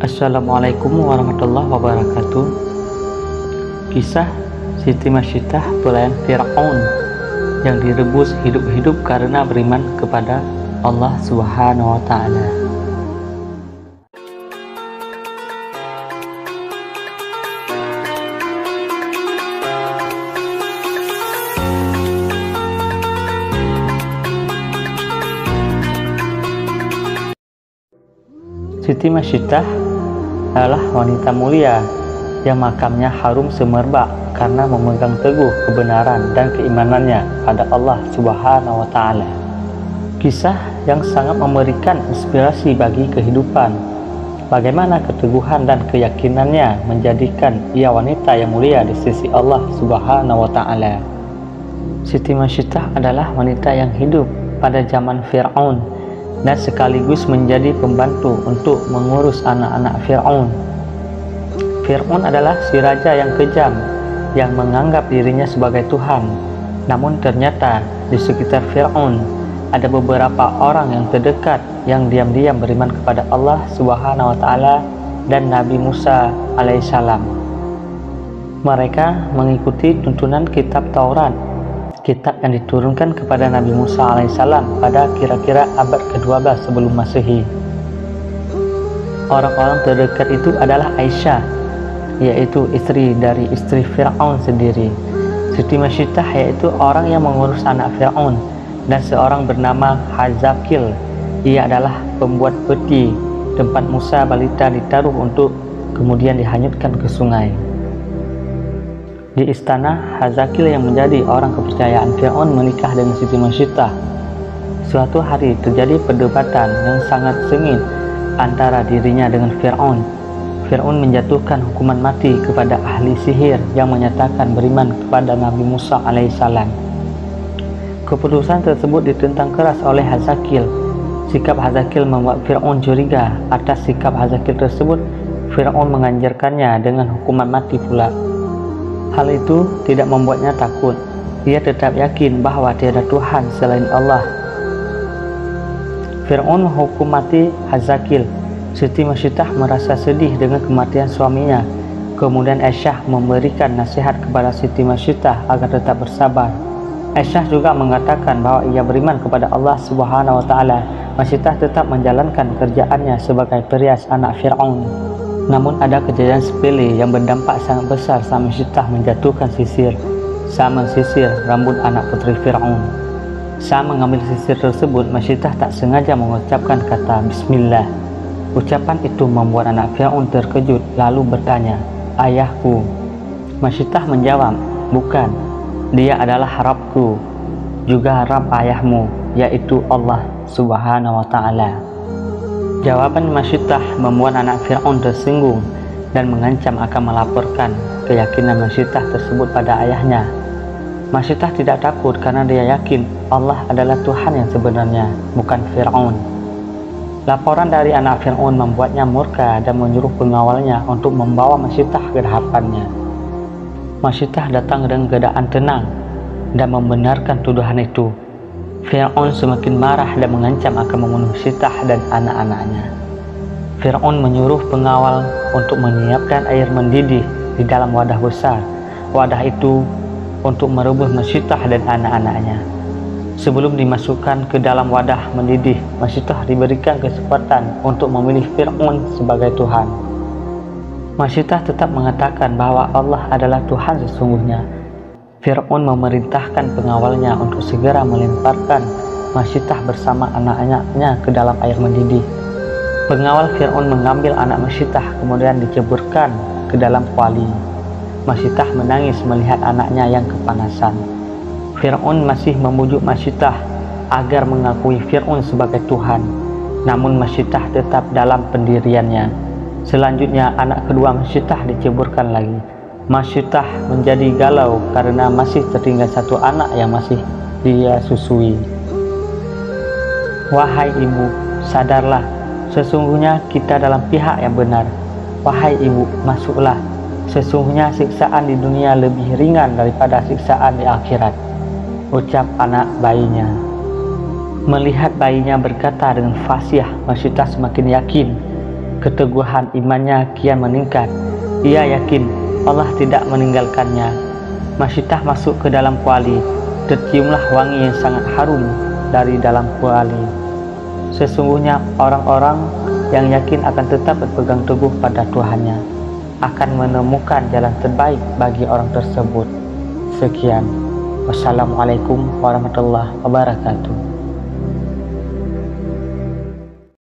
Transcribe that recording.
Assalamualaikum warahmatullahi wabarakatuh. Kisah Siti Masyidah pelayan Fir'aun yang direbus hidup-hidup karena beriman kepada Allah Subhanahu wa Ta'ala. Siti Masyidah adalah wanita mulia yang makamnya harum semerbak karena memegang teguh kebenaran dan keimanannya pada Allah Subhanahu wa Ta'ala. Kisah yang sangat memberikan inspirasi bagi kehidupan. Bagaimana keteguhan dan keyakinannya menjadikan ia wanita yang mulia di sisi Allah Subhanahu wa Ta'ala. Siti Masyidah adalah wanita yang hidup pada zaman Fir'aun dan sekaligus menjadi pembantu untuk mengurus anak-anak Fir'aun. Fir'aun adalah si raja yang kejam yang menganggap dirinya sebagai Tuhan. Namun ternyata di sekitar Fir'aun ada beberapa orang yang terdekat yang diam-diam beriman kepada Allah Subhanahu wa Ta'ala dan Nabi Musa alaihissalam. Mereka mengikuti tuntunan kitab Taurat, kitab yang diturunkan kepada Nabi Musa alaihissalam pada kira-kira abad ke-12 sebelum Masehi. Orang-orang terdekat itu adalah Aisyah, yaitu istri dari istri Fir'aun sendiri. Siti Masyidah yaitu orang yang mengurus anak Fir'aun, dan seorang bernama Hazakil. Ia adalah pembuat peti tempat Musa balita ditaruh untuk kemudian dihanyutkan ke sungai. Di istana, Hazakil yang menjadi orang kepercayaan Fir'aun menikah dengan Siti Masyidah. Suatu hari terjadi perdebatan yang sangat sengit antara dirinya dengan Fir'aun. Fir'aun menjatuhkan hukuman mati kepada ahli sihir yang menyatakan beriman kepada Nabi Musa alaihissalam. Keputusan tersebut ditentang keras oleh Hazakil. Sikap Hazakil membuat Fir'aun curiga. Atas sikap Hazakil tersebut, Fir'aun menganjarkannya dengan hukuman mati pula. Hal itu tidak membuatnya takut. Ia tetap yakin bahwa tiada Tuhan selain Allah. Fir'aun menghukum mati Hazakil. Siti Masyidah merasa sedih dengan kematian suaminya. Kemudian Aisyah memberikan nasihat kepada Siti Masyidah agar tetap bersabar. Aisyah juga mengatakan bahwa ia beriman kepada Allah Subhanahu wa Ta'ala. Masyidah tetap menjalankan kerjaannya sebagai perias anak Fir'aun. Namun ada kejadian sepele yang berdampak sangat besar saat Masyidah menjatuhkan sisir, saat mensisir rambut anak putri Fir'aun. Saat mengambil sisir tersebut, Masyidah tak sengaja mengucapkan kata Bismillah. Ucapan itu membuat anak Fir'aun terkejut lalu bertanya, "Ayahku?" Masyidah menjawab, "Bukan, dia adalah Rabbku, juga Rabb ayahmu, yaitu Allah Subhanahu wa Ta'ala." Jawaban Masyidah membuat anak Fir'aun tersinggung dan mengancam akan melaporkan keyakinan Masyidah tersebut pada ayahnya. Masyidah tidak takut karena dia yakin Allah adalah Tuhan yang sebenarnya, bukan Fir'aun. Laporan dari anak Fir'aun membuatnya murka dan menyuruh pengawalnya untuk membawa Masyidah ke hadapannya. Masyidah datang dengan keadaan tenang dan membenarkan tuduhan itu. Fir'aun semakin marah dan mengancam akan membunuh Masyidah dan anak-anaknya. Fir'aun menyuruh pengawal untuk menyiapkan air mendidih di dalam wadah besar. Wadah itu untuk merebus Masyidah dan anak-anaknya. Sebelum dimasukkan ke dalam wadah mendidih, Masyidah diberikan kesempatan untuk memilih Fir'aun sebagai Tuhan. Masyidah tetap mengatakan bahwa Allah adalah Tuhan sesungguhnya. Fir'aun memerintahkan pengawalnya untuk segera melemparkan Masyidah bersama anak-anaknya ke dalam air mendidih. Pengawal Fir'aun mengambil anak Masyidah kemudian diceburkan ke dalam kuali. Masyidah menangis melihat anaknya yang kepanasan. Fir'aun masih membujuk Masyidah agar mengakui Fir'aun sebagai Tuhan. Namun Masyidah tetap dalam pendiriannya. Selanjutnya anak kedua Masyidah diceburkan lagi. Masyidah menjadi galau karena masih tertinggal satu anak yang masih dia susui. "Wahai ibu, sadarlah, sesungguhnya kita dalam pihak yang benar. Wahai ibu, masuklah. Sesungguhnya siksaan di dunia lebih ringan daripada siksaan di akhirat," ucap anak bayinya. Melihat bayinya berkata dengan fasih, Masyidah semakin yakin Keteguhan imannya kian meningkat. Ia yakin Allah tidak meninggalkannya. Masyitah masuk ke dalam kuali. Terciumlah wangi yang sangat harum dari dalam kuali. Sesungguhnya orang-orang yang yakin akan tetap berpegang teguh pada Tuhannya akan menemukan jalan terbaik bagi orang tersebut. Sekian. Wassalamualaikum warahmatullahi wabarakatuh.